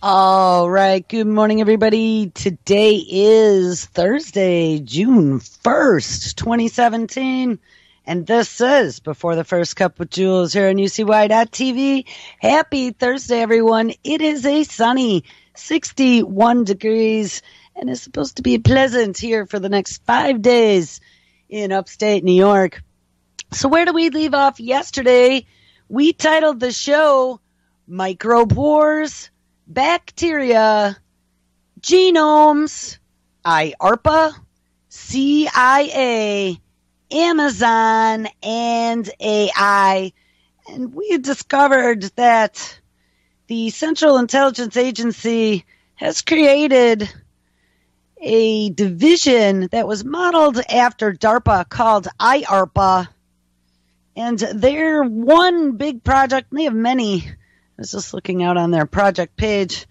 All right. Good morning, everybody. Today is Thursday, June 1st, 2017. And this is Before the First Cup with Jules here on UCY.TV. Happy Thursday, everyone. It is a sunny 61 degrees and it's supposed to be pleasant here for the next 5 days in upstate New York. So where do we leave off yesterday? We titled the show Microbe Wars, Bacteria, Genomes, IARPA, CIA, Amazon, and AI. And we had discovered that the Central Intelligence Agency has created a division that was modeled after DARPA called IARPA. And their one big project, and they have many, I was just looking out on their project page,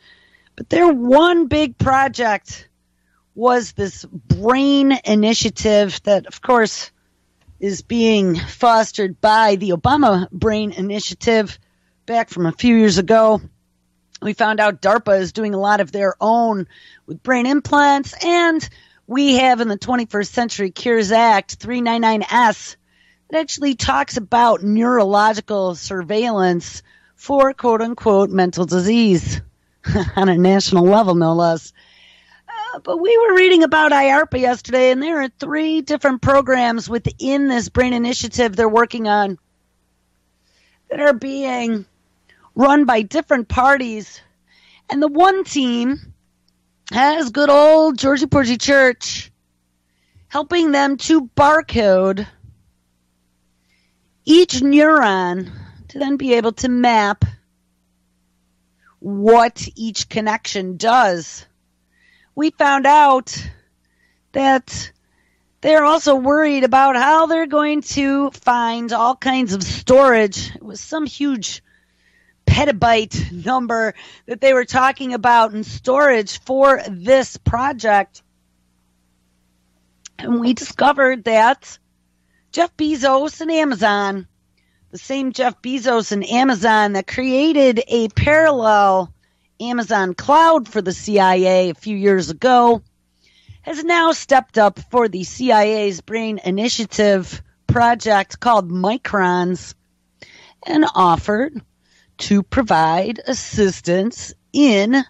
but their one big project was this brain initiative that, of course, is being fostered by the Obama Brain Initiative back from a few years ago. We found out DARPA is doing a lot of their own with brain implants, and we have in the 21st Century Cures Act 399S that actually talks about neurological surveillance for quote-unquote mental disease on a national level, no less. But we were reading about IARPA yesterday, and there are 3 different programs within this brain initiative they're working on that are being run by different parties. And the one team has good old Georgie Porgy Church helping them to barcode each neuron to then be able to map what each connection does. We found out that they're also worried about how they're going to find all kinds of storage. It was some huge petabyte number that they were talking about in storage for this project. And we discovered that Jeff Bezos and Amazon, the same Jeff Bezos and Amazon that created a parallel Amazon cloud for the CIA a few years ago, has now stepped up for the CIA's brain initiative project called Microns and offered to provide assistance in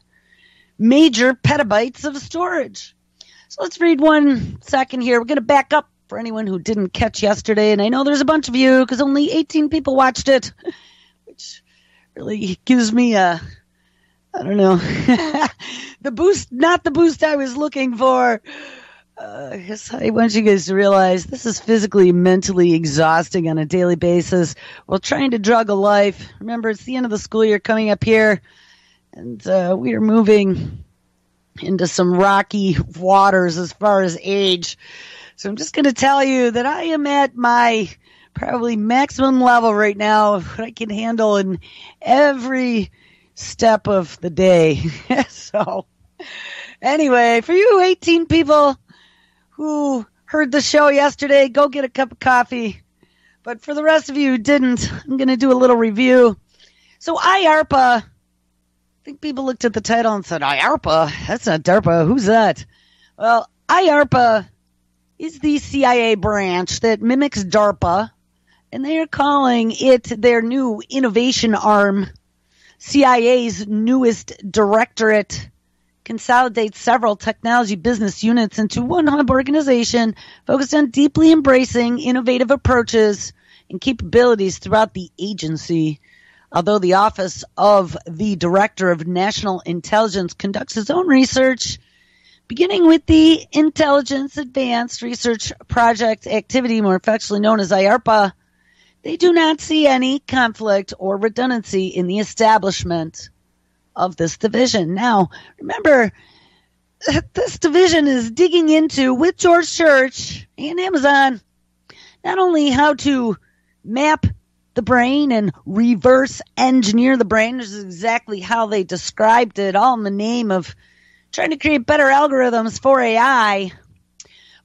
major petabytes of storage. So let's read 1 second here. We're going to back up for anyone who didn't catch yesterday, and I know there's a bunch of you because only 18 people watched it, which really gives me I don't know, the boost, not the boost I was looking for. I guess I want you guys to realize this is physically, mentally exhausting on a daily basis while trying to juggle life. Remember, it's the end of the school year coming up here, and we are moving into some rocky waters as far as age. So I'm just going to tell you that I am at my probably maximum level right now of what I can handle in every step of the day. So anyway, for you 18 people who heard the show yesterday, go get a cup of coffee. But for the rest of you who didn't, I'm going to do a little review. So IARPA, I think people looked at the title and said, IARPA? That's not DARPA. Who's that? Well, IARPA is the CIA branch that mimics DARPA, and they are calling it their new innovation arm. CIA's newest directorate consolidates several technology business units into one hub organization focused on deeply embracing innovative approaches and capabilities throughout the agency. Although the Office of the Director of National Intelligence conducts its own research, beginning with the Intelligence Advanced Research Project activity, more affectionately known as IARPA, they do not see any conflict or redundancy in the establishment of this division. Now, remember, this division is digging into, with George Church and Amazon, not only how to map the brain and reverse engineer the brain, which is exactly how they described it, all in the name of trying to create better algorithms for AI,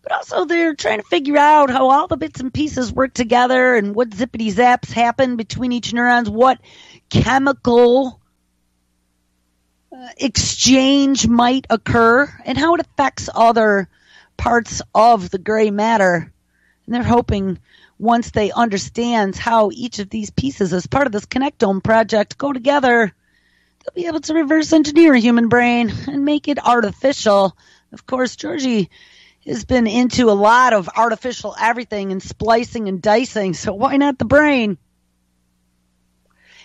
but also they're trying to figure out how all the bits and pieces work together and what zippity zaps happen between each neurons, what chemical exchange might occur and how it affects other parts of the gray matter. And they're hoping once they understand how each of these pieces as part of this Connectome project go together, they'll be able to reverse engineer a human brain and make it artificial. Of course, Georgie has been into a lot of artificial everything and splicing and dicing, so why not the brain?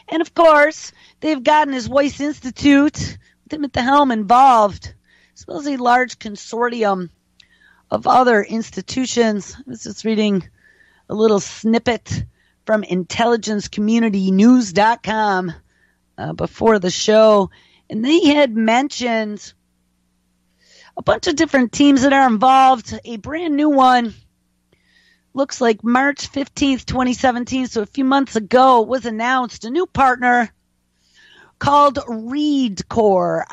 And of course, they've gotten his Wyss Institute, with him at the helm, involved, as well as a large consortium of other institutions. I was just reading a little snippet from intelligencecommunitynews.com before the show, and they had mentioned a bunch of different teams that are involved. A brand new one, looks like March 15th, 2017, so a few months ago, was announced. A new partner called ReadCoor,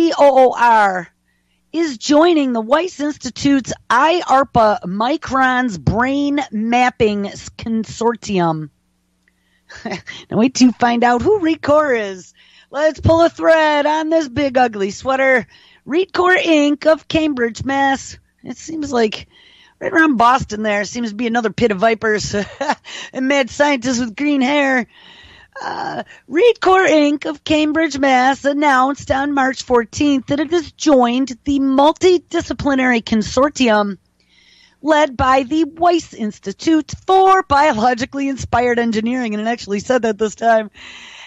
ReadCoor, is joining the Wyss Institute's IARPA Microns Brain Mapping Consortium. Now wait till you find out who ReadCoor is. Let's pull a thread on this big ugly sweater. ReadCoor Inc. of Cambridge, Mass. It seems like right around Boston there seems to be another pit of vipers and mad scientists with green hair. ReadCoor Inc. of Cambridge, Mass. announced on March 14th that it has joined the multidisciplinary consortium led by the Wyss Institute for Biologically Inspired Engineering, and it actually said that this time,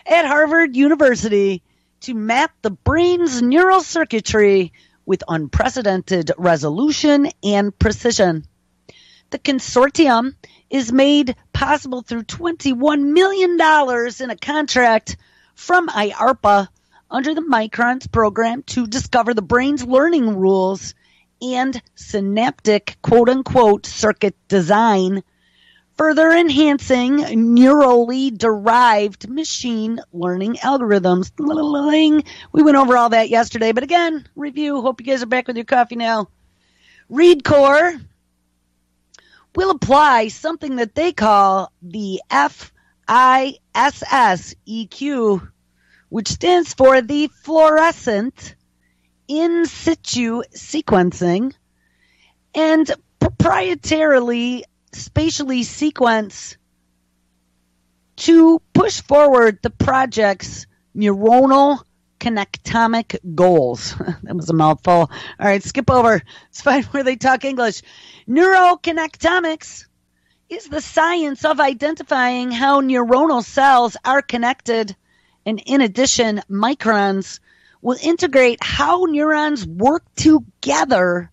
at Harvard University, to map the brain's neural circuitry with unprecedented resolution and precision. The consortium is made possible through $21 million in a contract from IARPA under the Microns program to discover the brain's learning rules and synaptic quote-unquote circuit design, further enhancing neurally derived machine learning algorithms. We went over all that yesterday, but again, review. Hope you guys are back with your coffee now. ReadCoor will apply something that they call the FISSEQ, which stands for the fluorescent in situ sequencing, and proprietarily spatially sequence to push forward the project's neuronal connectomic goals. That was a mouthful. All right, skip over. It's fine where they talk English. Neuroconnectomics is the science of identifying how neuronal cells are connected, and in addition, Microns will integrate how neurons work together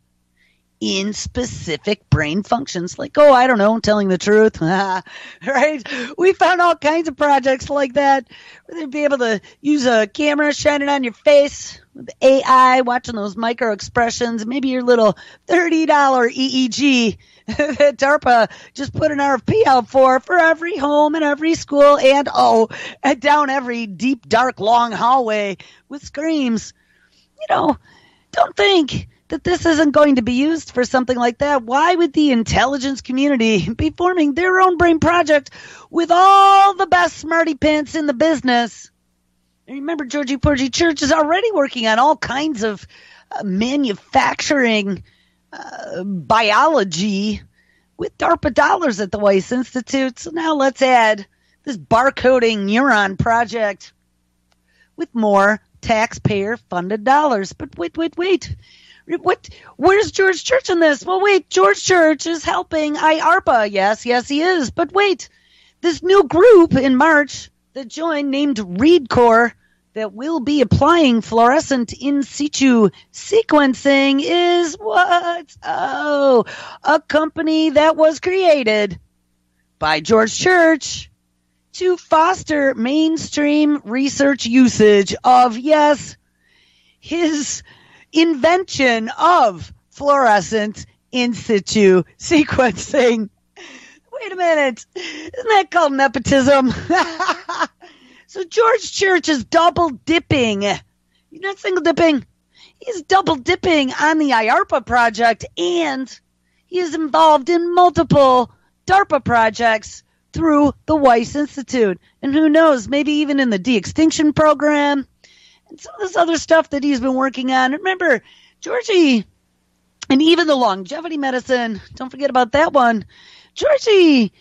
in specific brain functions, like, I don't know, telling the truth, right? We found all kinds of projects like that, where they'd be able to use a camera, shine it on your face, with AI, watching those micro expressions, maybe your little $30 EEG that DARPA just put an RFP out for every home and every school, and down every deep, dark, long hallway with screams. Don't think that this isn't going to be used for something like that. Why would the intelligence community be forming their own brain project with all the best smarty pants in the business? And remember, Georgie Porgy Church is already working on all kinds of manufacturing biology with DARPA dollars at the Wyss Institute. So now let's add this barcoding neuron project with more taxpayer-funded dollars. But wait. Where's George Church in this? Well, wait, George Church is helping IARPA. Yes, he is. But wait, this new group in March that joined, named ReadCoor, that will be applying fluorescent in situ sequencing, is what? A company that was created by George Church to foster mainstream research usage of, yes, his invention of fluorescent in situ sequencing. Wait a minute. Isn't that called nepotism? So George Church is double dipping. You're not single dipping. He's double dipping on the IARPA project, and he is involved in multiple DARPA projects through the Wyss Institute. And who knows, maybe even in the de-extinction program. and some of this other stuff that he's been working on. Remember, Georgie, and even the longevity medicine, don't forget about that one. Georgie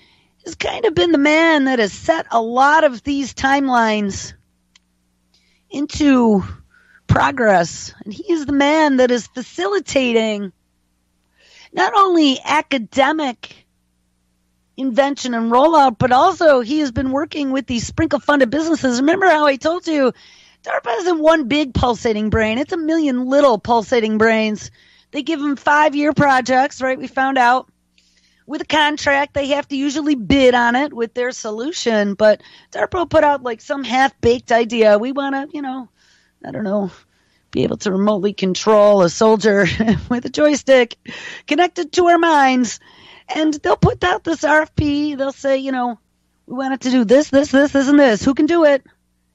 has kind of been the man that has set a lot of these timelines into progress. And he is the man that is facilitating not only academic invention and rollout, but also he has been working with these sprinkle-funded businesses. Remember how I told you, DARPA isn't one big pulsating brain. It's a million little pulsating brains. They give them 5-year projects, right? We found out. With a contract, they have to usually bid on it with their solution. But DARPA will put out like some half-baked idea. We want to, I don't know, be able to remotely control a soldier with a joystick connected to our minds. And they'll put out this RFP. They'll say, we want it to do this, and this. Who can do it?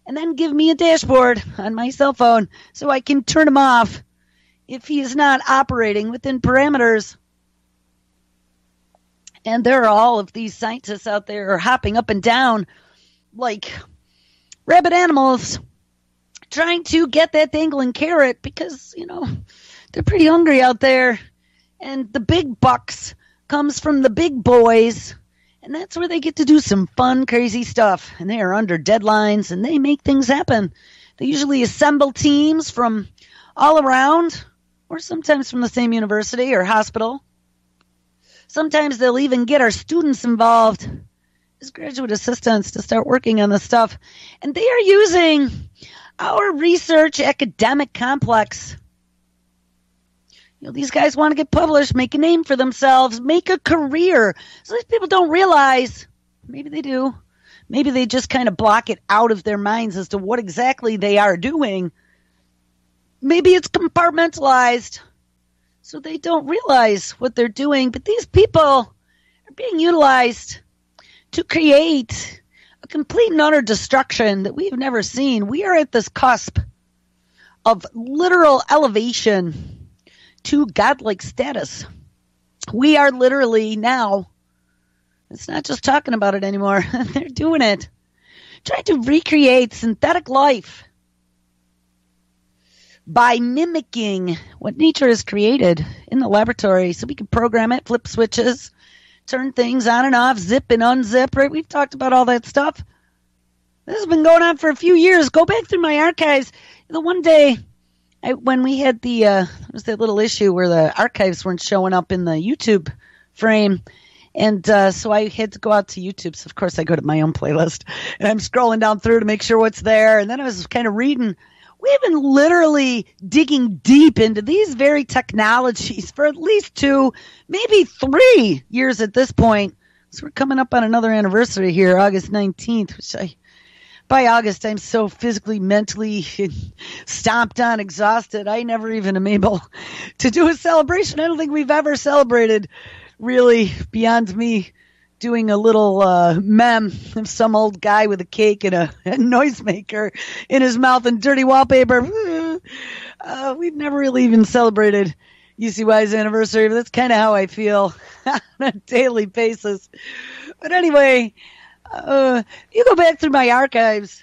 And then give me a dashboard on my cell phone so I can turn him off if he is not operating within parameters. And there are all of these scientists out there hopping up and down like rabid animals trying to get that dangling carrot because, they're pretty hungry out there. And the big bucks comes from the big boys. And that's where they get to do some fun, crazy stuff. And they are under deadlines and they make things happen. They usually assemble teams from all around or sometimes from the same university or hospital. Sometimes they'll even get our students involved as graduate assistants to start working on this stuff. And they are using our research academic complex. These guys want to get published, make a name for themselves, make a career. So these people don't realize, maybe they do, maybe they just kind of block it out of their minds as to what exactly they are doing. Maybe it's compartmentalized, so they don't realize what they're doing. But these people are being utilized to create a complete and utter destruction that we've never seen. We are at this cusp of literal elevation to godlike status. We are literally now, it's not just talking about it anymore, they're doing it, trying to recreate synthetic life by mimicking what nature has created in the laboratory. So we can program it, flip switches, turn things on and off, zip and unzip, right? We've talked about all that stuff. This has been going on for a few years. Go back through my archives. The one day, when we had there was that little issue where the archives weren't showing up in the YouTube frame. And so I had to go out to YouTube. So, of course, I go to my own playlist. And I'm scrolling down through to make sure what's there. And then I was kind of reading. We've been literally digging deep into these very technologies for at least 2, maybe 3 years at this point. So we're coming up on another anniversary here, August 19th, which by August, I'm so physically, mentally stomped on, exhausted. I never even am able to do a celebration. I don't think we've ever celebrated, really, beyond me doing a little meme of some old guy with a cake and a noisemaker in his mouth and dirty wallpaper. We've never really even celebrated UCY's anniversary, but that's kind of how I feel on a daily basis. But anyway, you go back through my archives,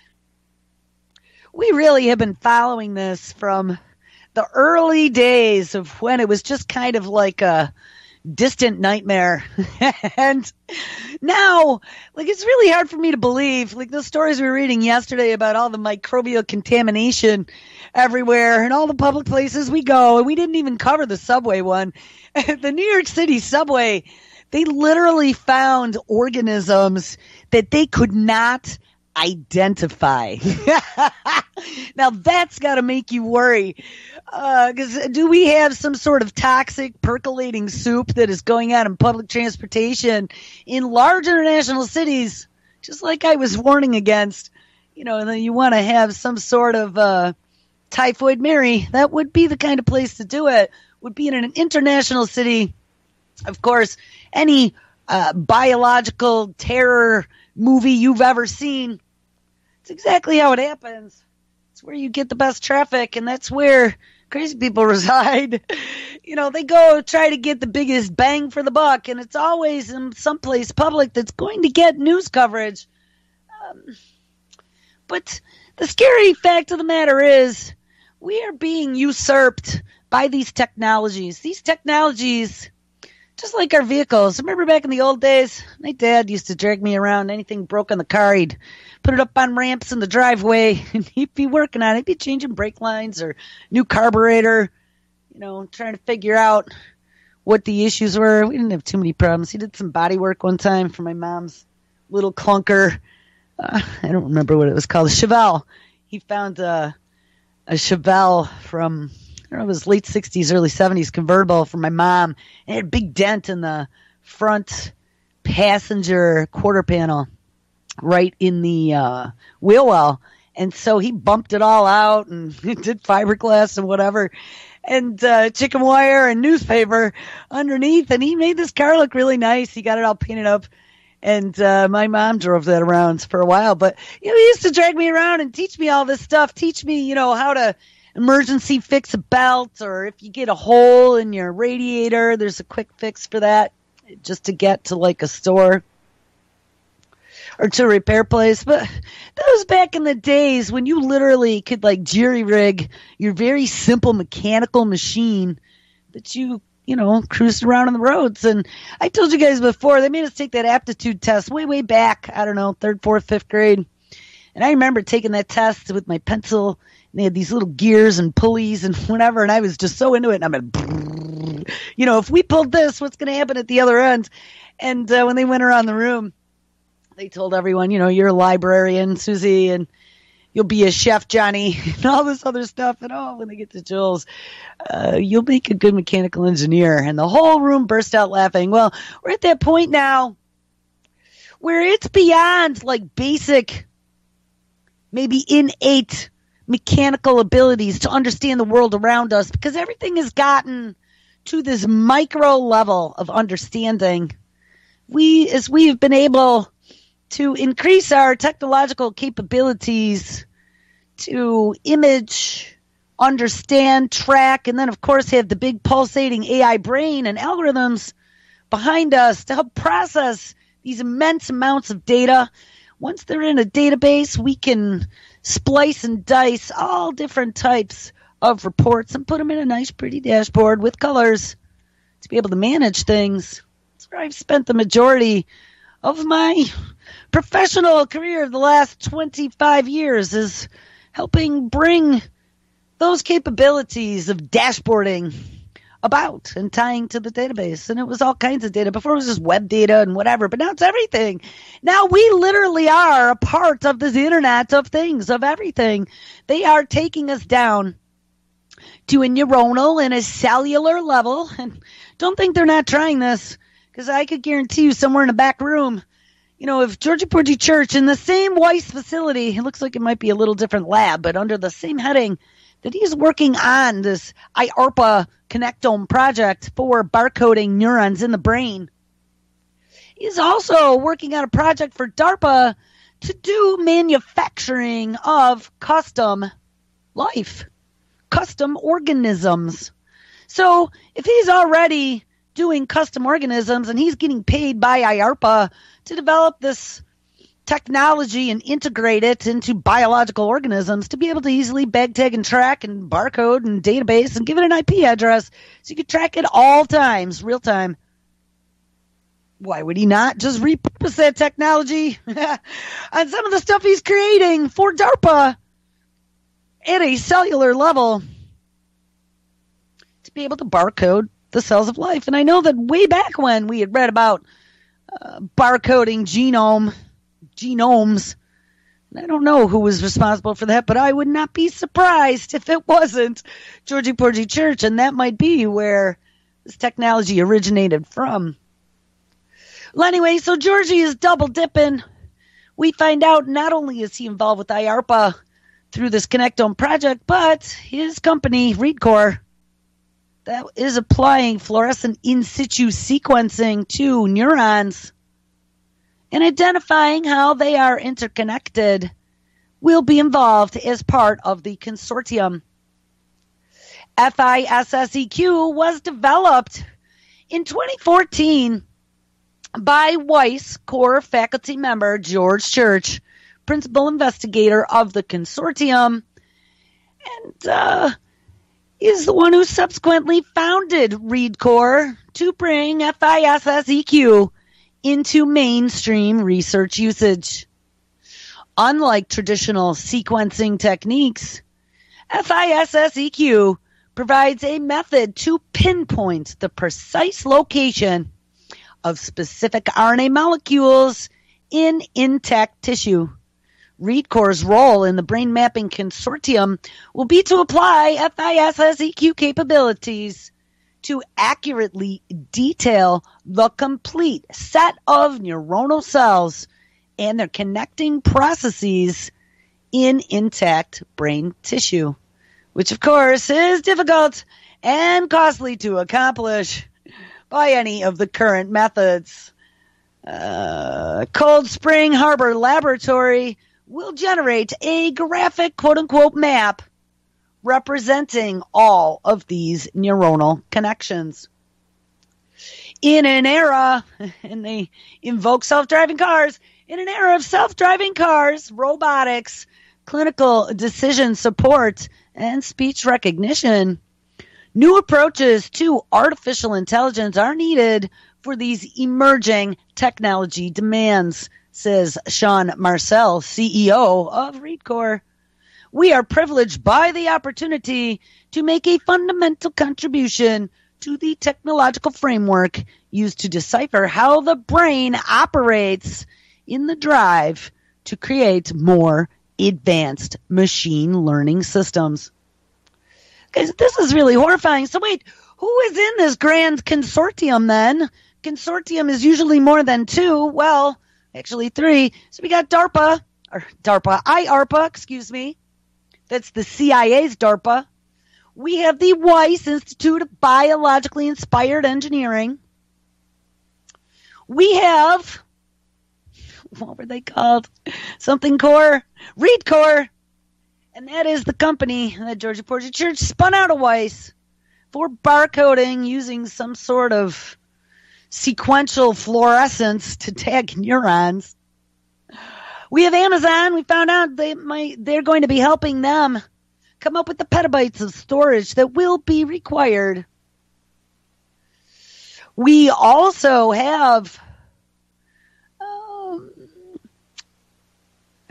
we really have been following this from the early days of when it was just kind of like a distant nightmare. And now, it's really hard for me to believe, the stories we were reading yesterday about all the microbial contamination everywhere and all the public places we go. And we didn't even cover the subway one. The New York City subway, they literally found organisms that they could not identify. Now that's got to make you worry. Because do we have some sort of toxic percolating soup that is going out in public transportation in large international cities, just like I was warning against, and then you want to have some sort of Typhoid Mary. That would be the kind of place to do it, would be in an international city. Of course, any biological terror movie you've ever seen, it's exactly how it happens. It's where you get the best traffic, and that's where crazy people reside. They go try to get the biggest bang for the buck, and it's always in someplace public that's going to get news coverage. But The scary fact of the matter is we are being usurped by these technologies. These technologies, just like our vehicles. Remember back in the old days, my dad used to drag me around. Anything broke on the car, he'd put it up on ramps in the driveway, and he'd be working on it. He'd be changing brake lines or new carburetor, trying to figure out what the issues were. We didn't have too many problems. He did some body work one time for my mom's little clunker. I don't remember what it was called. A Chevelle. He found a Chevelle from, I don't know, it was late 60s, early 70s convertible for my mom. And it had a big dent in the front passenger quarter panel right in the wheel well. And so he bumped it all out and did fiberglass and whatever, and chicken wire and newspaper underneath. And he made this car look really nice. He got it all painted up. And my mom drove that around for a while. But he used to drag me around and teach me all this stuff. Teach me, how to emergency fix a belt, or if you get a hole in your radiator, there's a quick fix for that, just to get to like a store or to a repair place. But that was back in the days when you literally could like jerry rig your very simple mechanical machine that you cruised around on the roads. And I told you guys before, they made us take that aptitude test way back, I don't know, 3rd, 4th, 5th grade. And I remember taking that test with my pencil, and they had these little gears and pulleys and whatever, and I was just so into it. And I'm like, if we pulled this, what's going to happen at the other end? And when they went around the room, they told everyone, you're a librarian, Susie, and you'll be a chef, Johnny, and all this other stuff. And when they get to Jules, you'll make a good mechanical engineer. And the whole room burst out laughing. Well, we're at that point now where it's beyond like basic, maybe innate mechanical abilities to understand the world around us, because everything has gotten to this micro level of understanding. As we have been able to increase our technological capabilities to image, understand, track, and then, of course, have the big pulsating AI brain and algorithms behind us to help process these immense amounts of data. Once they're in a database, we can splice and dice all different types of reports and put them in a nice, pretty dashboard with colors to be able to manage things. That's where I've spent the majority of my professional career the last 25 years, is helping bring those capabilities of dashboarding about and tying to the database. And it was all kinds of data. Before it was just web data and whatever, but now it's everything. Now we literally are a part of this internet of things, of everything. They are taking us down to a neuronal and a cellular level. And don't think they're not trying this, because I could guarantee you somewhere in the back room, if Georgie Porgy Church in the same Wyss facility, it looks like it might be a little different lab, but under the same heading, that he's working on this IARPA connectome project for barcoding neurons in the brain. He's also working on a project for DARPA to do manufacturing of custom life, custom organisms. So if he's already doing custom organisms and he's getting paid by IARPA to develop this technology and integrate it into biological organisms to be able to easily bag, tag, and track and barcode and database and give it an IP address so you can track it all times, real time. Why would he not just repurpose that technology on some of the stuff he's creating for DARPA at a cellular level to be able to barcode the cells of life? And I know that way back when we had read about barcoding genomes, and I don't know who was responsible for that, but I would not be surprised if it wasn't Georgie Porgy Church, and that might be where this technology originated from. Well, anyway, so Georgie is double dipping. We find out not only is he involved with IARPA through this Connectome project, but his company, ReadCore, that is applying fluorescent in situ sequencing to neurons and identifying how they are interconnected, will be involved as part of the consortium. FISSEQ was developed in 2014 by Wyss core faculty member George Church, principal investigator of the consortium, and is the one who subsequently founded ReadCore to bring FISSEQ into mainstream research usage. Unlike traditional sequencing techniques, FISSEQ provides a method to pinpoint the precise location of specific RNA molecules in intact tissue. ReadCore's role in the Brain Mapping Consortium will be to apply FISSEQ capabilities to accurately detail the complete set of neuronal cells and their connecting processes in intact brain tissue, which of course is difficult and costly to accomplish by any of the current methods. Cold Spring Harbor Laboratory will generate a graphic quote-unquote map representing all of these neuronal connections. In an era, and they invoke self-driving cars, in an era of self-driving cars, robotics, clinical decision support, and speech recognition, new approaches to artificial intelligence are needed for these emerging technology demands, says Sean Marcel, CEO of ReadCore. We are privileged by the opportunity to make a fundamental contribution to the technological framework used to decipher how the brain operates in the drive to create more advanced machine learning systems. Guys, this is really horrifying. So wait, who is in this grand consortium then? Consortium is usually more than two. Well, actually three. So we got IARPA, excuse me. That's the CIA's DARPA. We have the Wyss Institute of Biologically Inspired Engineering. We have, what were they called? Something Core, ReadCore. And that is the company that Georgia Porgy Church spun out of Wyss for barcoding using some sort of sequential fluorescence to tag neurons. We have Amazon. We found out they're going to be helping them come up with the petabytes of storage that will be required. We also have,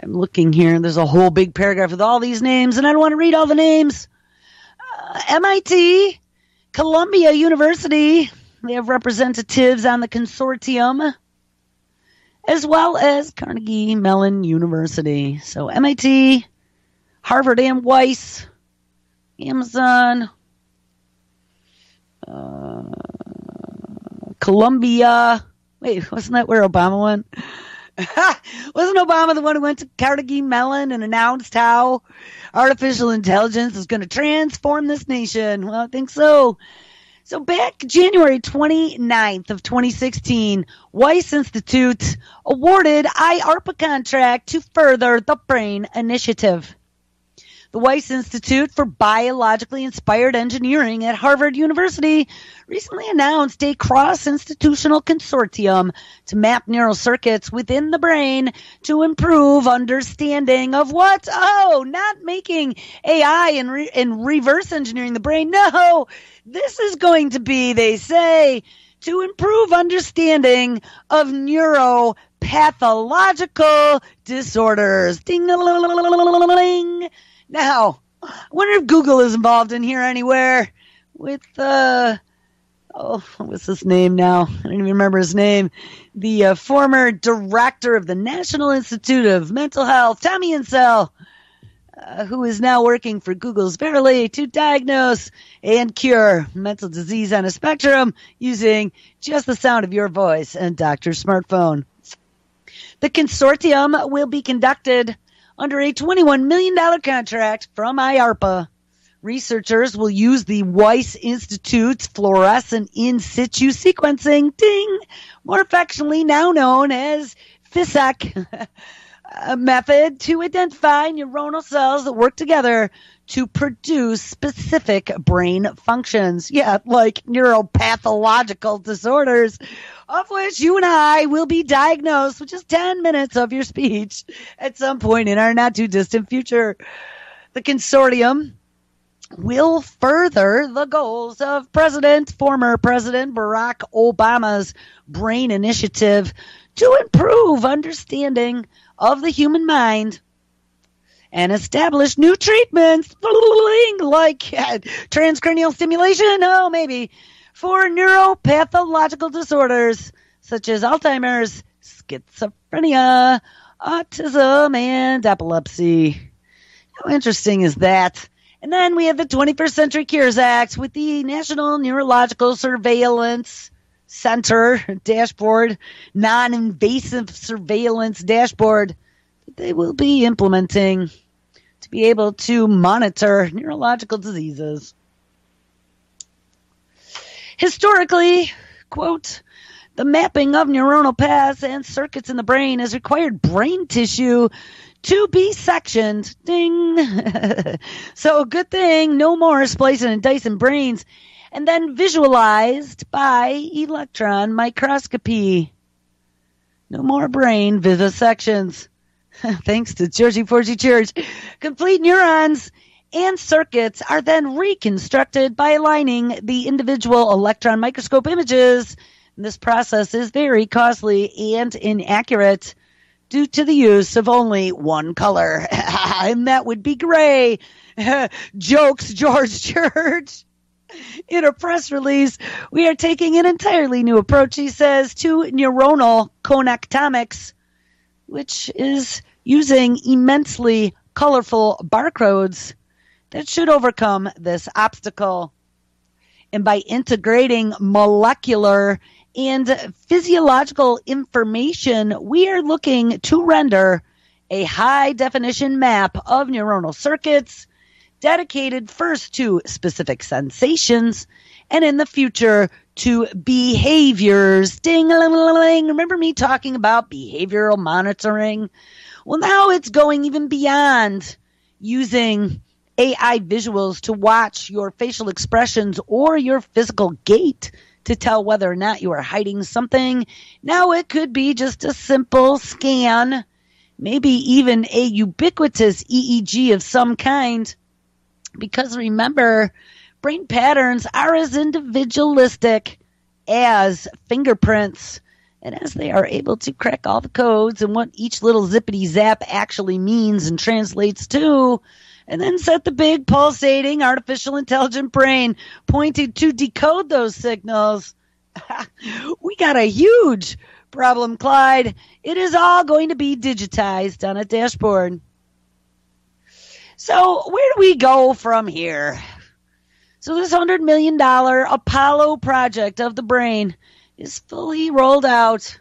I'm looking here, there's a whole big paragraph with all these names, and I don't want to read all the names. MIT, Columbia University, they have representatives on the consortium, as well as Carnegie Mellon University. So MIT, Harvard and Wyss, Amazon, Columbia. Wait, wasn't that where Obama went? Wasn't Obama the one who went to Carnegie Mellon and announced how artificial intelligence is going to transform this nation? Well, I think so. So back January 29th of 2016, Wyss Institute awarded IARPA contract to further the BRAIN initiative. The Wyss Institute for Biologically Inspired Engineering at Harvard University recently announced a cross-institutional consortium to map neural circuits within the brain to improve understanding of what? Oh, not making AI and reverse engineering the brain. No, this is going to be, they say, to improve understanding of neuropathological disorders. Ding-a-ling-a-ling-a-ling. Now, I wonder if Google is involved in here anywhere with, what's his name now? I don't even remember his name. The former director of the National Institute of Mental Health, Tommy Insel, who is now working for Google's Verily to diagnose and cure mental disease on a spectrum using just the sound of your voice and doctor's smartphone. The consortium will be conducted under a $21 million contract from IARPA. Researchers will use the Wyss Institute's fluorescent in situ sequencing, ding, more affectionately now known as FISSEQ, method to identify neuronal cells that work together to produce specific brain functions. Yeah, like neuropathological disorders, of which you and I will be diagnosed with just 10 minutes of your speech at some point in our not too distant future. The consortium will further the goals of former President Barack Obama's Brain Initiative to improve understanding of the human mind and establish new treatments like transcranial stimulation, maybe, for neuropathological disorders such as Alzheimer's, schizophrenia, autism, and epilepsy. How interesting is that? And then we have the 21st Century Cures Act with the National Neurological Surveillance Center dashboard, non-invasive surveillance dashboard that they will be implementing to be able to monitor neurological diseases. Historically, quote, the mapping of neuronal paths and circuits in the brain has required brain tissue to be sectioned. Ding. So good thing, no more splicing and dicing brains, and then visualized by electron microscopy. No more brain vivisections. Thanks to Georgie Forgy Church. Complete neurons and circuits are then reconstructed by aligning the individual electron microscope images. And this process is very costly and inaccurate due to the use of only one color. And that would be gray. Jokes, George Church. In a press release, we are taking an entirely new approach, he says, to neuronal connectomics, which is using immensely colorful barcodes that should overcome this obstacle. And by integrating molecular and physiological information, we are looking to render a high-definition map of neuronal circuits dedicated first to specific sensations and in the future to behaviors. Ding-a-ling-a-ling. Remember me talking about behavioral monitoring? Well, now it's going even beyond using AI visuals to watch your facial expressions or your physical gait to tell whether or not you are hiding something. Now it could be just a simple scan, maybe even a ubiquitous EEG of some kind. Because remember, brain patterns are as individualistic as fingerprints. And as they are able to crack all the codes and what each little zippity zap actually means and translates to, and then set the big pulsating artificial intelligent brain pointed to decode those signals, we got a huge problem, Clyde. It is all going to be digitized on a dashboard. So where do we go from here? So this $100 million Apollo project of the brain is fully rolled out.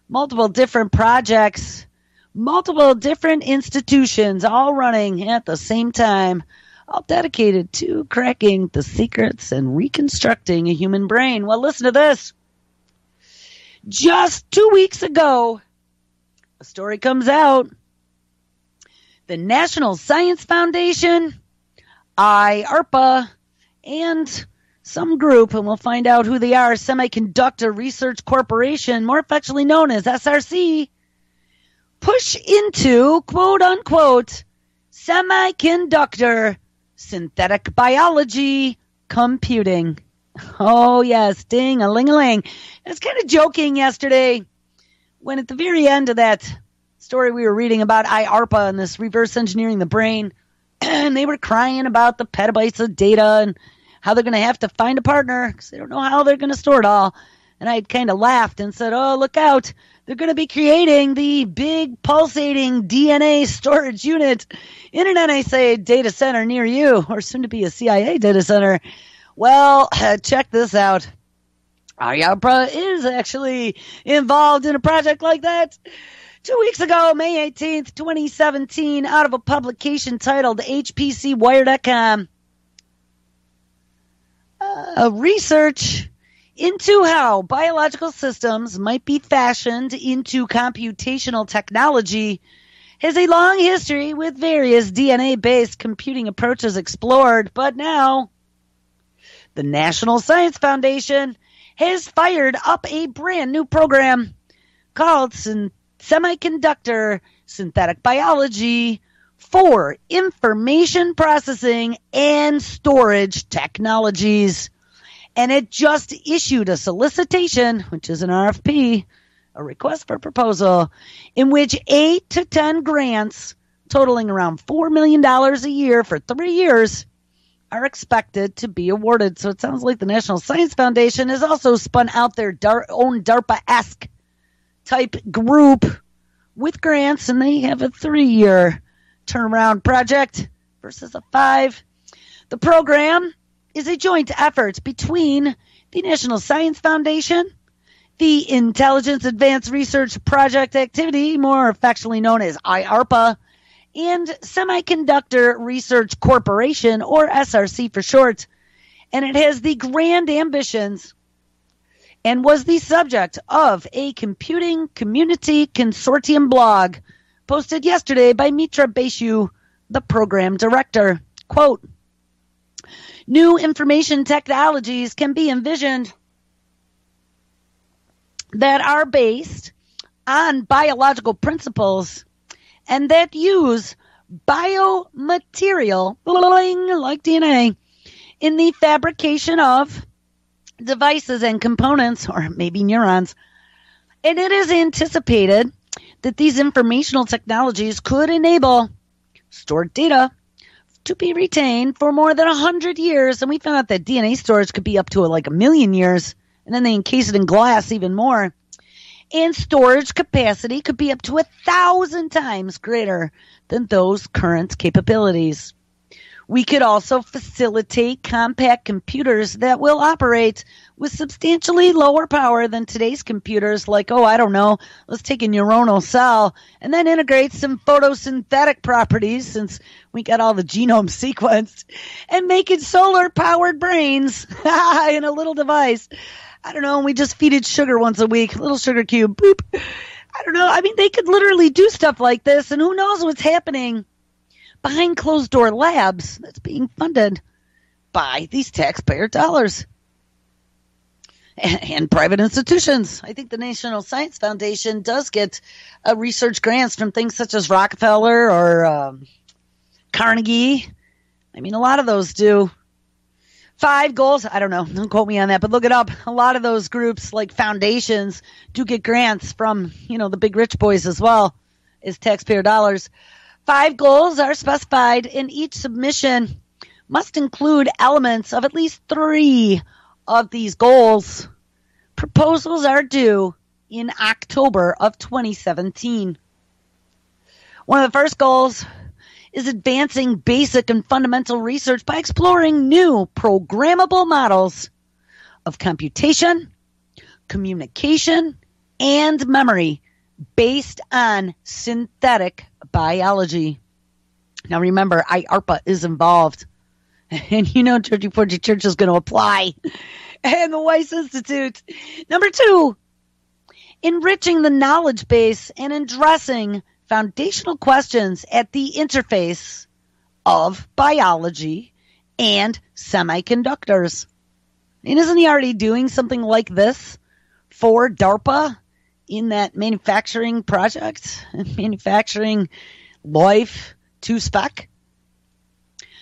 Multiple different projects, multiple different institutions all running at the same time, all dedicated to cracking the secrets and reconstructing a human brain. Well, listen to this. Just 2 weeks ago, a story comes out. The National Science Foundation, IARPA, and some group, and we'll find out who they are, Semiconductor Research Corporation, more affectionately known as SRC, push into, quote-unquote, semiconductor synthetic biology computing. Oh, yes, ding-a-ling-a-ling. I was kind of joking yesterday when at the very end of that story we were reading about IARPA and this reverse engineering the brain, and they were crying about the petabytes of data and how they're going to have to find a partner because they don't know how they're going to store it all. And I kind of laughed and said, oh, look out. They're going to be creating the big pulsating DNA storage unit in an NSA data center near you, or soon to be a CIA data center. Well, check this out. IARPA is actually involved in a project like that. 2 weeks ago, May 18th, 2017, out of a publication titled HPCwire.com, research into how biological systems might be fashioned into computational technology has a long history with various DNA-based computing approaches explored, but now the National Science Foundation has fired up a brand new program called Semiconductor Synthetic Biology for Information Processing and Storage Technologies. And it just issued a solicitation, which is an RFP, a request for proposal, in which 8 to 10 grants totaling around $4 million a year for 3 years are expected to be awarded. So it sounds like the National Science Foundation has also spun out their own DARPA-esque type group with grants, and they have a 3-year turnaround project versus a 5. The program is a joint effort between the National Science Foundation, the Intelligence Advanced Research Project Activity, more affectionately known as IARPA, and Semiconductor Research Corporation, or SRC for short. And it has the grand ambitions and was the subject of a computing community consortium blog posted yesterday by Mitra Basu, the program director. Quote, "New information technologies can be envisioned that are based on biological principles and that use biomaterial, like DNA, in the fabrication of devices and components, or maybe neurons. And it is anticipated that these informational technologies could enable stored data to be retained for more than 100 years. And we found out that DNA storage could be up to like 1 million years. And then they encase it in glass even more. And storage capacity could be up to 1,000 times greater than those current capabilities. We could also facilitate compact computers that will operate with substantially lower power than today's computers, like, let's take a neuronal cell and then integrate some photosynthetic properties, since we got all the genome sequenced, and make it solar-powered brains in a little device. We just feed it sugar once a week, a little sugar cube, boop. They could literally do stuff like this, and who knows what's happening behind closed-door labs that's being funded by these taxpayer dollars and private institutions. I think the National Science Foundation does get research grants from things such as Rockefeller or Carnegie. A lot of those do. 5 goals, I don't know, don't quote me on that, but look it up. A lot of those groups, like foundations, do get grants from, the big rich boys as well as taxpayer dollars. 5 goals are specified, and each submission must include elements of at least 3 of these goals. Proposals are due in October of 2017. One of the first goals is advancing basic and fundamental research by exploring new programmable models of computation, communication, and memory based on synthetic biology. Now remember, IARPA is involved. And Churchy Porgy Church is going to apply. And the Wyss Institute. Number 2, enriching the knowledge base and addressing foundational questions at the interface of biology and semiconductors. And isn't he already doing something like this for DARPA in that manufacturing project, manufacturing life to spec?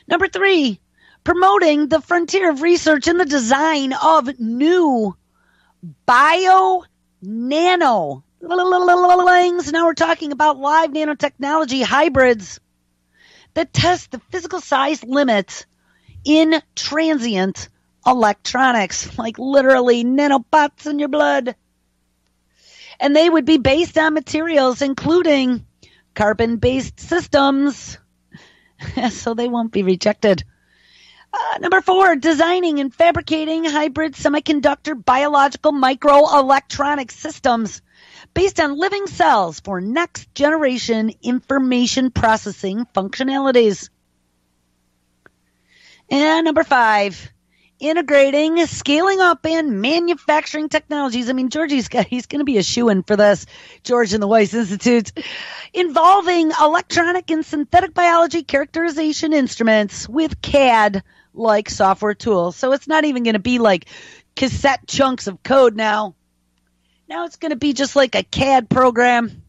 Number 3, promoting the frontier of research in the design of new bio-nano. Now we're talking about live nanotechnology hybrids that test the physical size limit in transient electronics, like literally nanobots in your blood. And they would be based on materials including carbon-based systems, so they won't be rejected. Number 4, designing and fabricating hybrid semiconductor biological microelectronic systems based on living cells for next-generation information processing functionalities. And number 5, integrating, scaling up, and manufacturing technologies. I mean, he's going to be a shoo-in for this, George and the Wyss Institute, involving electronic and synthetic biology characterization instruments with CAD-like software tools. So it's not even going to be like cassette chunks of code now. Now it's going to be just like a CAD program.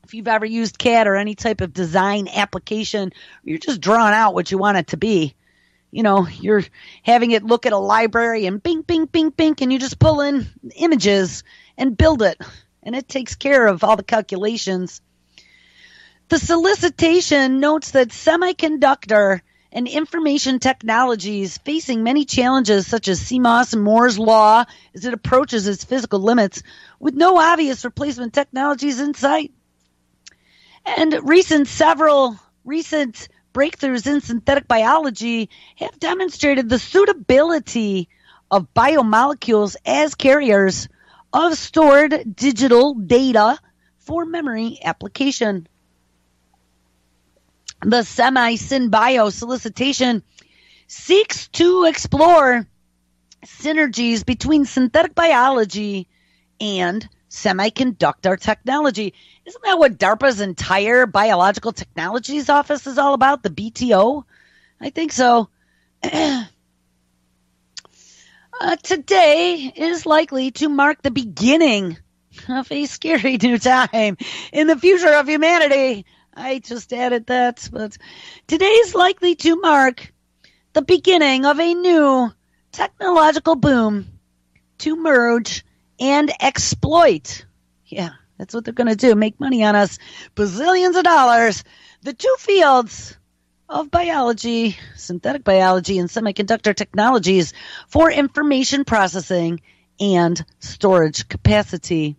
If you've ever used CAD or any type of design application, you're just drawing out what you want it to be. You know, you're having it look at a library and bing, bing, bing, bing, and you just pull in images and build it. And it takes care of all the calculations. The solicitation notes that semiconductor and information technologies facing many challenges such as CMOS and Moore's Law as it approaches its physical limits with no obvious replacement technologies in sight. And several recent breakthroughs in synthetic biology have demonstrated the suitability of biomolecules as carriers of stored digital data for memory application. The SynBio solicitation seeks to explore synergies between synthetic biology and semiconductor technology. Isn't that what DARPA's entire Biological Technologies Office is all about, the BTO? I think so. Today is likely to mark the beginning of a scary new time in the future of humanity. I just added that, but today is likely to mark the beginning of a new technological boom to merge and exploit. Yeah, that's what they're going to do, make money on us, bazillions of dollars. The two fields of biology, synthetic biology and semiconductor technologies for information processing and storage capacity.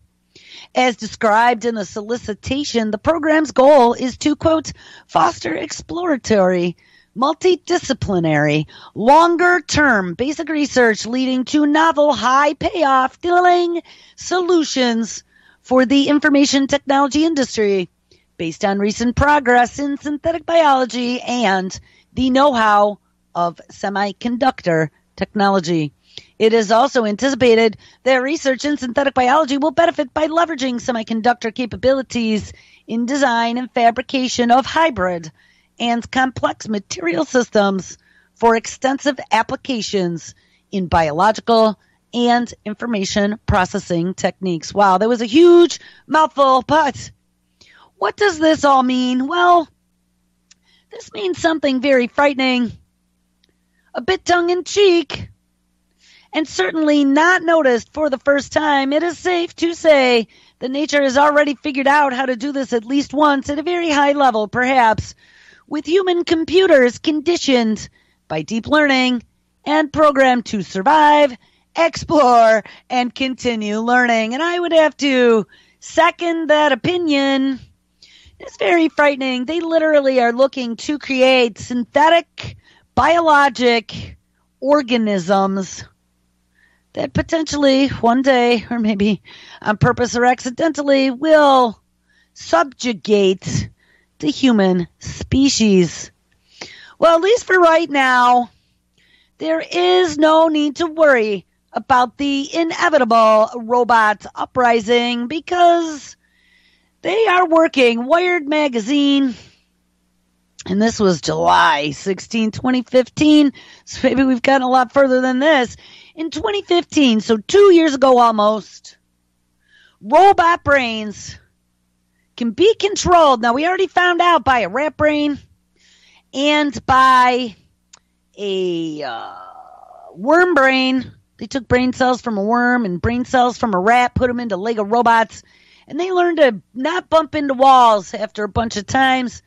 As described in the solicitation, the program's goal is to, quote, foster exploratory, multidisciplinary, longer-term basic research leading to novel, high-payoff filling solutions for the information technology industry based on recent progress in synthetic biology and the know-how of semiconductor technology. It is also anticipated that research in synthetic biology will benefit by leveraging semiconductor capabilities in design and fabrication of hybrid and complex material systems for extensive applications in biological and information processing techniques. Wow, that was a huge mouthful, but what does this all mean? Well, this means something very frightening, a bit tongue-in-cheek, and certainly not noticed for the first time. It is safe to say that nature has already figured out how to do this at least once at a very high level, perhaps, with human computers conditioned by deep learning and programmed to survive, explore, and continue learning. And I would have to second that opinion. It's very frightening. They literally are looking to create synthetic biologic organisms that potentially one day, or maybe on purpose or accidentally, will subjugate the human species. Well, at least for right now, there is no need to worry about the inevitable robot uprising because they are working. Wired magazine, and this was July 16, 2015, so maybe we've gotten a lot further than this. In 2015, so 2 years ago almost, robot brains can be controlled. Now, we already found out by a rat brain and by a worm brain. They took brain cells from a worm and brain cells from a rat, put them into Lego robots, and they learned to not bump into walls after a bunch of times.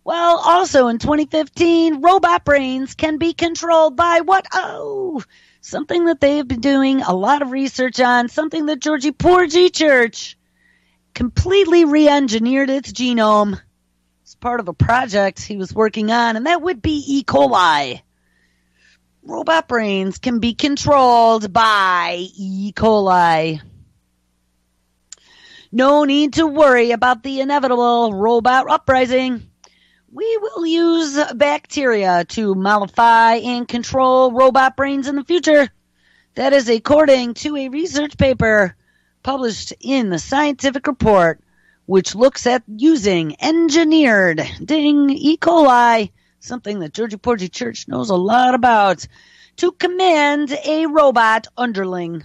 Well, also in 2015, robot brains can be controlled by what? Oh, something that they have been doing a lot of research on, something that Georgie Porgy Church completely re-engineered its genome. It's part of a project he was working on, and that would be E. coli. Robot brains can be controlled by E. coli. No need to worry about the inevitable robot uprising. We will use bacteria to modify and control robot brains in the future. That is according to a research paper published in the Scientific Report, which looks at using engineered E. coli, something that Georgie Porgy Church knows a lot about, to command a robot underling.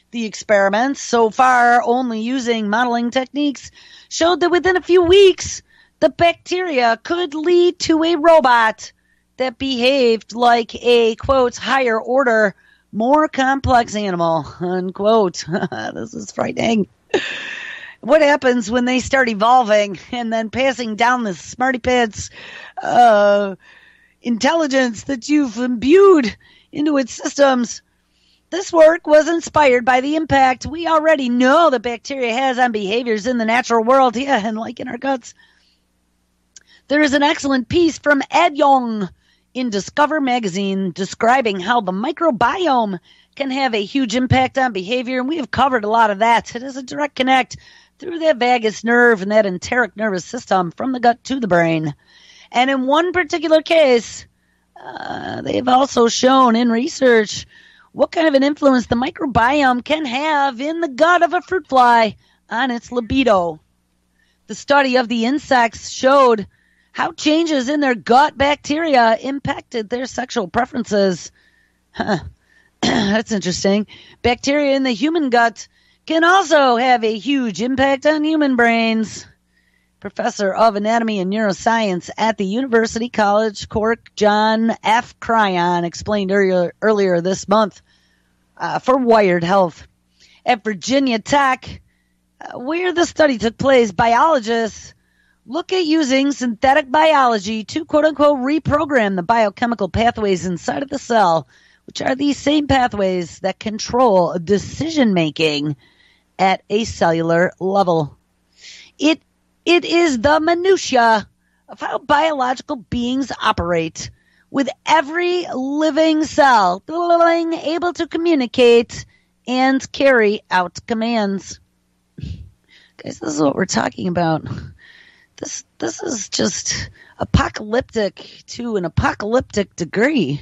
The experiments, so far only using modeling techniques, showed that within a few weeks, the bacteria could lead to a robot that behaved like a, quote, higher order, more complex animal, unquote. This is frightening. What happens when they start evolving and then passing down this smarty pants intelligence that you've imbued into its systems? This work was inspired by the impact we already know that bacteria has on behaviors in the natural world, and like in our guts. There is an excellent piece from Ed Yong in Discover magazine describing how the microbiome can have a huge impact on behavior, and we have covered a lot of that. It is a direct connect through that vagus nerve and that enteric nervous system from the gut to the brain. And in one particular case, they've also shown in research what kind of an influence the microbiome can have in the gut of a fruit fly on its libido. The study of the insects showed how changes in their gut bacteria impacted their sexual preferences. That's interesting. Bacteria in the human gut can also have a huge impact on human brains. Professor of Anatomy and Neuroscience at the University College Cork, John F. Cryon, explained earlier this month for Wired Health. At Virginia Tech, where the study took place, biologists look at using synthetic biology to, quote-unquote, reprogram the biochemical pathways inside of the cell, which are these same pathways that control decision-making at a cellular level. It is the minutia of how biological beings operate, with every living cell being able to communicate and carry out commands. Guys, this is what we're talking about. This is just apocalyptic to an apocalyptic degree.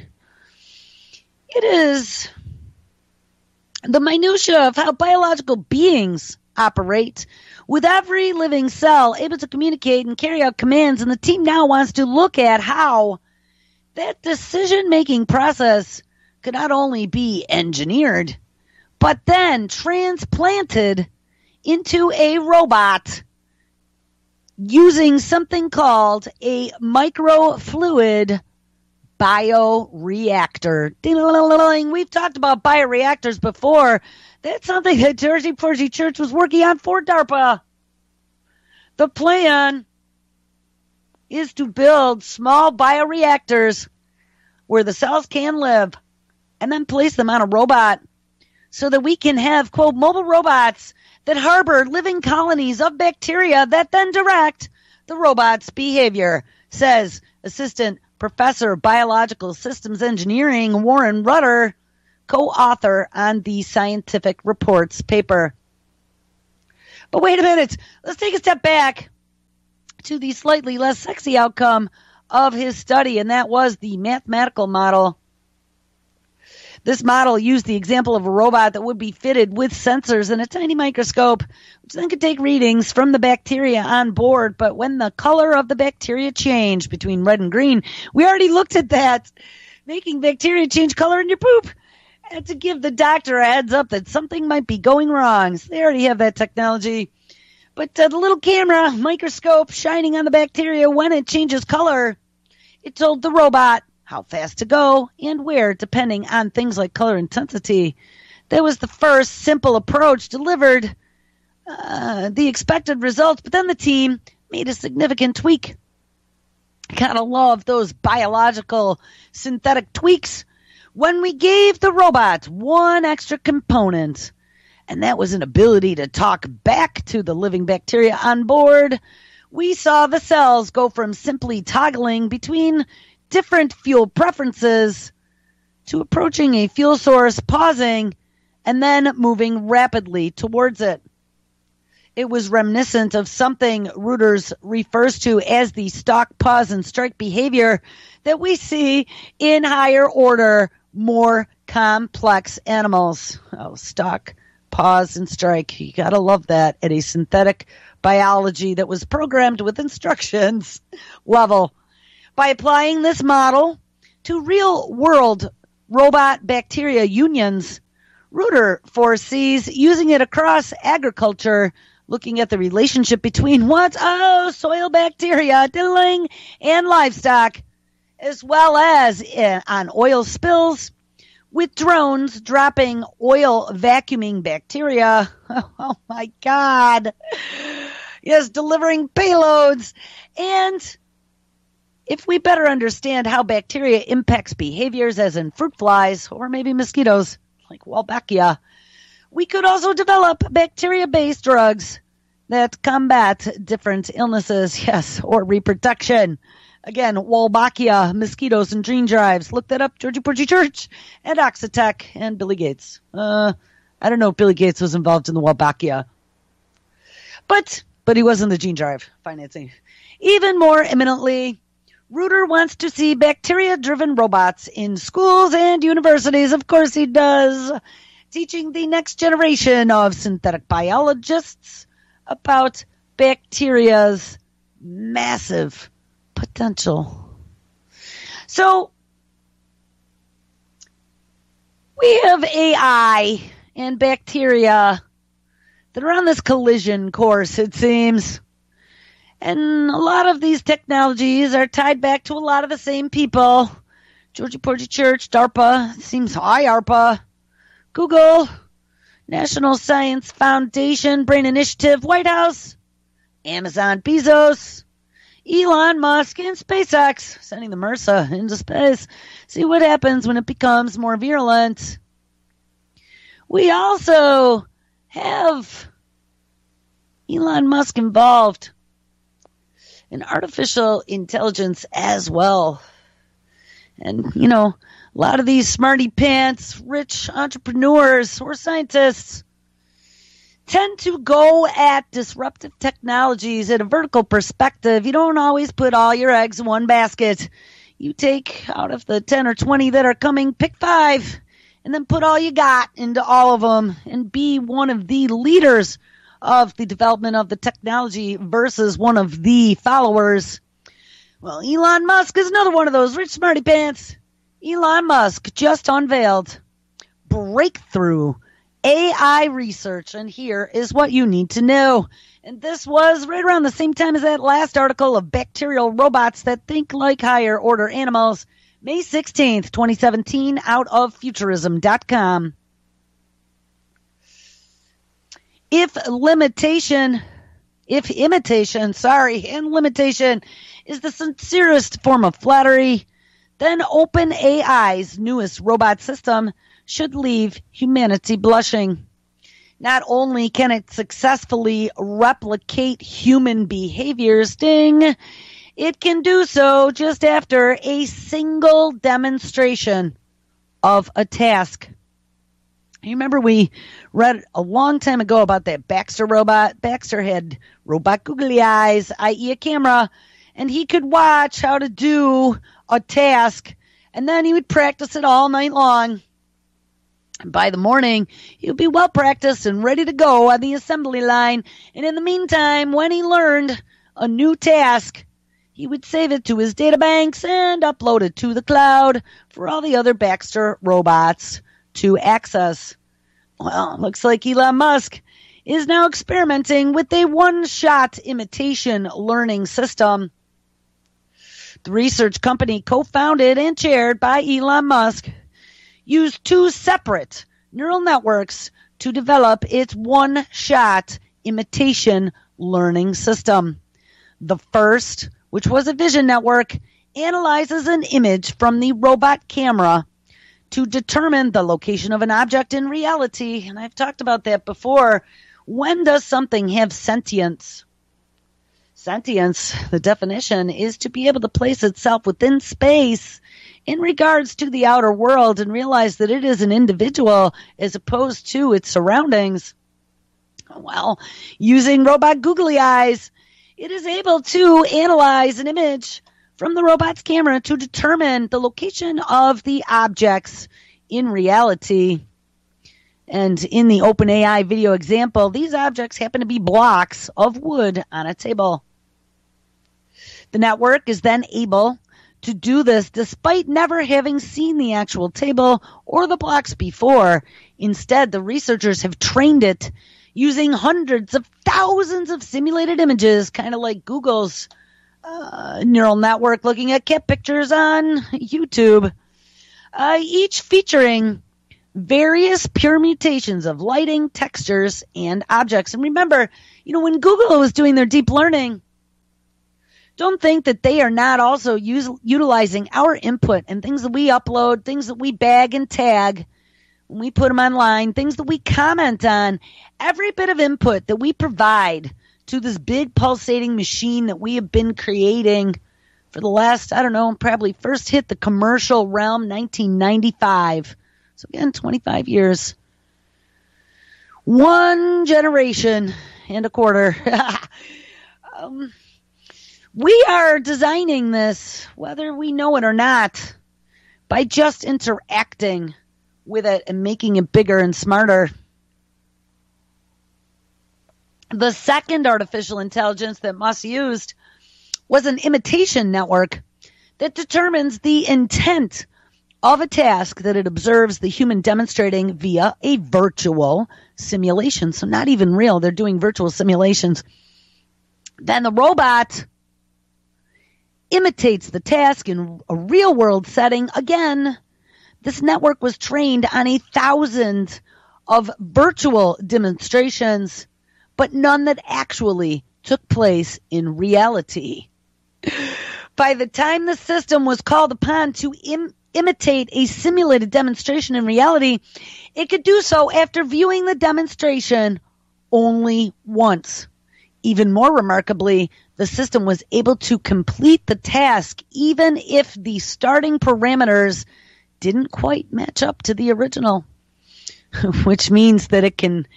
It is the minutia of how biological beings operate, with every living cell able to communicate and carry out commands, and the team now wants to look at how that decision-making process could not only be engineered, but then transplanted into a robot using something called a microfluid bioreactor. We've talked about bioreactors before. That's something that Georgie Porgy Church was working on for DARPA. The plan is to build small bioreactors where the cells can live and then place them on a robot so that we can have, quote, mobile robots that harbor living colonies of bacteria that then direct the robot's behavior, says Assistant Professor of Biological Systems Engineering Warren Rutter, co-author on the Scientific Reports paper. But wait a minute. Let's take a step back to the slightly less sexy outcome of his study, and that was the mathematical model. This model used the example of a robot that would be fitted with sensors and a tiny microscope, which then could take readings from the bacteria on board. But when the color of the bacteria changed between red and green, we already looked at that, making bacteria change color in your poop, and to give the doctor a heads up that something might be going wrong. So they already have that technology. But the little camera microscope shining on the bacteria when it changes color, it told the robot how fast to go and where, depending on things like color intensity. That was the first simple approach, delivered the expected results, but then the team made a significant tweak. Kind of love those biological synthetic tweaks when we gave the robot one extra component, and that was an ability to talk back to the living bacteria on board. We saw the cells go from simply toggling between different fuel preferences to approaching a fuel source, pausing, and then moving rapidly towards it. It was reminiscent of something Reuters refers to as the stalk, pause, and strike behavior that we see in higher order, more complex animals. Oh, stalk, pause, and strike. You gotta love that at a synthetic biology that was programmed with instructions level. By applying this model to real-world robot bacteria unions, Reuter foresees using it across agriculture, looking at the relationship between what? Oh, soil bacteria, diddling, and livestock, as well as on oil spills, with drones dropping oil vacuuming bacteria. Oh my God. Yes, delivering payloads. And if we better understand how bacteria impacts behaviors, as in fruit flies or maybe mosquitoes, like Wolbachia, we could also develop bacteria-based drugs that combat different illnesses, yes, or reproduction. Again, Wolbachia, mosquitoes, and gene drives. Look that up, Georgie Porgy Church, and Oxitec, and Billy Gates. I don't know if Billy Gates was involved in the Wolbachia. But he was in the gene drive financing. Even more imminently, Reuter wants to see bacteria-driven robots in schools and universities. Of course he does. Teaching the next generation of synthetic biologists about bacteria's massive potential. So, we have AI and bacteria that are on this collision course, it seems. And a lot of these technologies are tied back to a lot of the same people. Georgie Porgy Church, DARPA, seems IARPA, Google, National Science Foundation, Brain Initiative, White House, Amazon, Bezos, Elon Musk, and SpaceX, sending the MRSA into space. See what happens when it becomes more virulent. We also have Elon Musk involved in artificial intelligence as well. And, you know, a lot of these smarty pants, rich entrepreneurs or scientists tend to go at disruptive technologies at a vertical perspective. You don't always put all your eggs in one basket. You take out of the 10 or 20 that are coming, pick 5, and then put all you got into all of them and be one of the leaders of the development of the technology versus one of the followers. Well, Elon Musk is another one of those rich smarty pants. Elon Musk just unveiled breakthrough AI research, and here is what you need to know. And this was right around the same time as that last article of bacterial robots that think like higher order animals. May 16th, 2017, out of Futurism.com. If imitation is the sincerest form of flattery, then OpenAI's newest robot system should leave humanity blushing. Not only can it successfully replicate human behaviors, it can do so just after a single demonstration of a task. You remember we read a long time ago about that Baxter robot. Baxter had robot googly eyes, i.e. a camera, and he could watch how to do a task, and then he would practice it all night long. And by the morning, he would be well practiced and ready to go on the assembly line. And in the meantime, when he learned a new task, he would save it to his databanks and upload it to the cloud for all the other Baxter robots to access. Well, looks like Elon Musk is now experimenting with a one-shot imitation learning system. The research company co-founded and chaired by Elon Musk used 2 separate neural networks to develop its one-shot imitation learning system. The first, which was a vision network, analyzes an image from the robot camera to determine the location of an object in reality. And I've talked about that before. When does something have sentience? Sentience, the definition, is to be able to place itself within space in regards to the outer world and realize that it is an individual as opposed to its surroundings. Well, using robot googly eyes, it is able to analyze an image from the robot's camera to determine the location of the objects in reality. And in the OpenAI video example, these objects happen to be blocks of wood on a table. The network is then able to do this despite never having seen the actual table or the blocks before. Instead, the researchers have trained it using hundreds of thousands of simulated images, kind of like Google's neural network looking at cat pictures on YouTube, each featuring various permutations of lighting, textures, and objects. And remember, when Google was doing their deep learning, don't think that they are not also utilizing our input and things that we upload, things that we bag and tag when we put them online, things that we comment on. Every bit of input that we provide to this big pulsating machine that we have been creating for the last, probably first hit the commercial realm 1995. So again, 25 years. One generation and a quarter. We are designing this, whether we know it or not, by just interacting with it and making it bigger and smarter. The second artificial intelligence that Musk used was an imitation network that determines the intent of a task that it observes the human demonstrating via a virtual simulation. So not even real. They're doing virtual simulations. Then the robot imitates the task in a real-world setting. Again, this network was trained on 1,000 of virtual demonstrations, but none that actually took place in reality. By the time the system was called upon to imitate a simulated demonstration in reality, it could do so after viewing the demonstration only once. Even more remarkably, the system was able to complete the task even if the starting parameters didn't quite match up to the original, which means that it can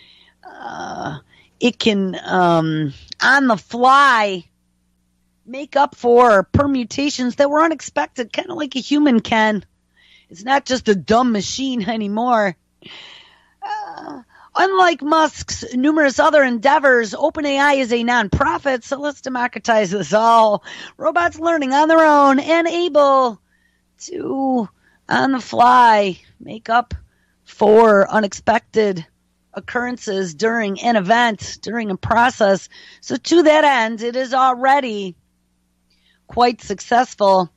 on the fly make up for permutations that were unexpected, kind of like a human can. It's not just a dumb machine anymore. Unlike Musk's numerous other endeavors, OpenAI is a nonprofit, so let's democratize this all. Robots learning on their own and able to, on the fly, make up for unexpected occurrences during an event, during a process. So to that end, it is already quite successful.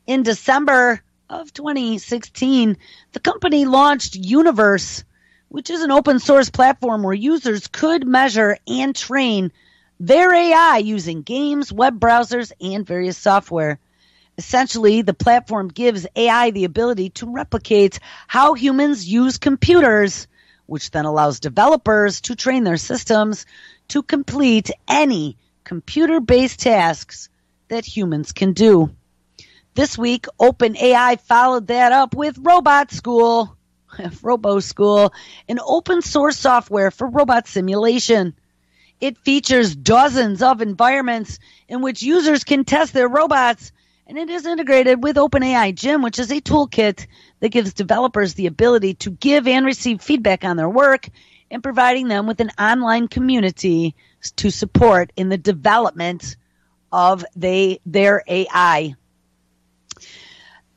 In December of 2016, the company launched Universe, which is an open source platform where users could measure and train their AI using games, web browsers, and various software. Essentially, the platform gives AI the ability to replicate how humans use computers, which then allows developers to train their systems to complete any computer-based tasks that humans can do. This week, OpenAI followed that up with Robot School, RoboSchool, an open source software for robot simulation. It features dozens of environments in which users can test their robots, and it is integrated with OpenAI Gym, which is a toolkit that gives developers the ability to give and receive feedback on their work and providing them with an online community to support in the development of their AI.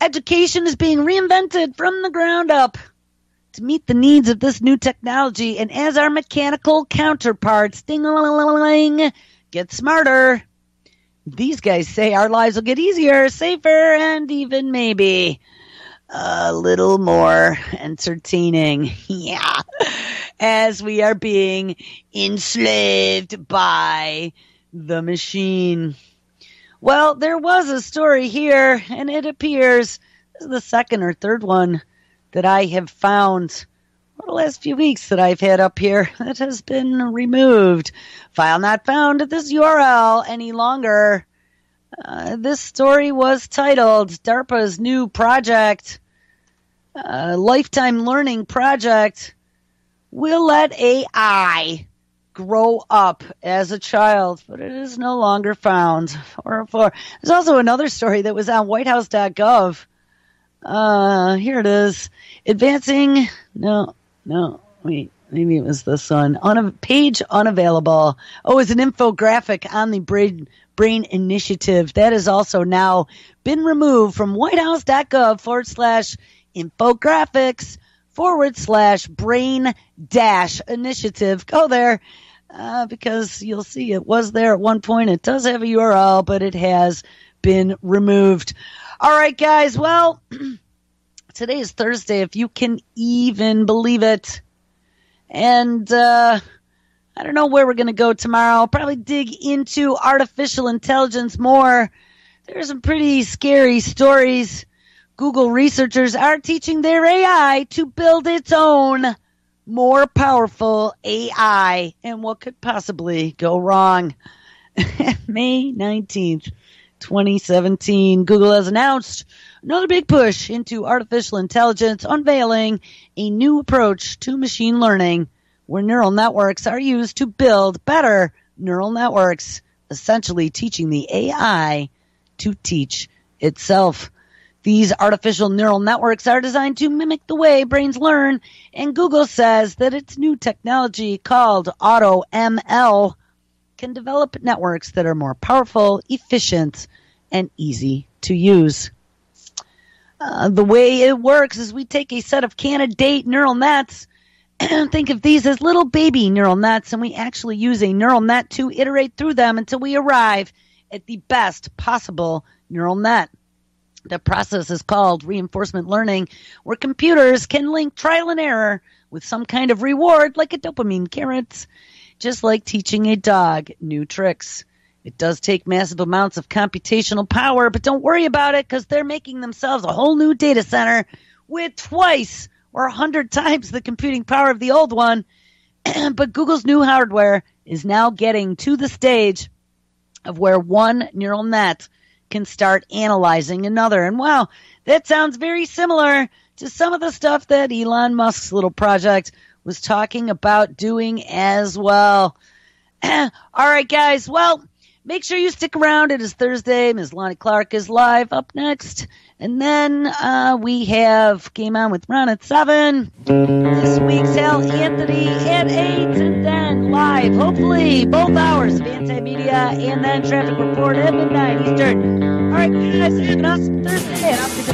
Education is being reinvented from the ground up to meet the needs of this new technology, and as our mechanical counterparts ding-a-ling-a-ling get smarter, these guys say our lives will get easier, safer, and even maybe a little more entertaining. Yeah, as we are being enslaved by the machine. Well, there was a story here, and it appears this is the second or third one that I have found over the last few weeks that I've had up here that has been removed. File not found at this URL any longer. This story was titled DARPA's new project, Lifetime Learning Project, will let AI grow up as a child, but it is no longer found. There's also another story that was on whitehouse.gov. Here it is. Advancing. Wait, maybe it was this one. Page unavailable. Oh, it's an infographic on the Brain Initiative. That has also now been removed from whitehouse.gov/infographics/brain-initiative. Go there because you'll see it was there at one point. It does have a URL, but it has been removed. All right, guys. Well, today is Thursday, if you can even believe it. And I don't know where we're going to go tomorrow. I'll probably dig into artificial intelligence more. There's some pretty scary stories. Google researchers are teaching their AI to build its own more powerful AI. And what could possibly go wrong? May 19th. 2017, Google has announced another big push into artificial intelligence, unveiling a new approach to machine learning where neural networks are used to build better neural networks, essentially teaching the AI to teach itself. These artificial neural networks are designed to mimic the way brains learn, and Google says that its new technology called AutoML can develop networks that are more powerful, efficient, and easy to use. The way it works is we take a set of candidate neural nets and think of these as little baby neural nets, and we actually use a neural net to iterate through them until we arrive at the best possible neural net. The process is called reinforcement learning, where computers can link trial and error with some kind of reward like a dopamine carrot, just like teaching a dog new tricks. It does take massive amounts of computational power, but don't worry about it because they're making themselves a whole new data center with twice or 100 times the computing power of the old one. But Google's new hardware is now getting to the stage of where one neural net can start analyzing another. And wow, that sounds very similar to some of the stuff that Elon Musk's little project was talking about doing as well. All right, guys. Well, make sure you stick around. It is Thursday. Ms. Lonnie Clark is live up next. And then we have Game On with Ron at 7. This week's Hal Anthony at 8. And then live, hopefully, both hours of Anti-Media and then Traffic Report at midnight Eastern. All right, guys. Have an awesome Thursday. And I'll be the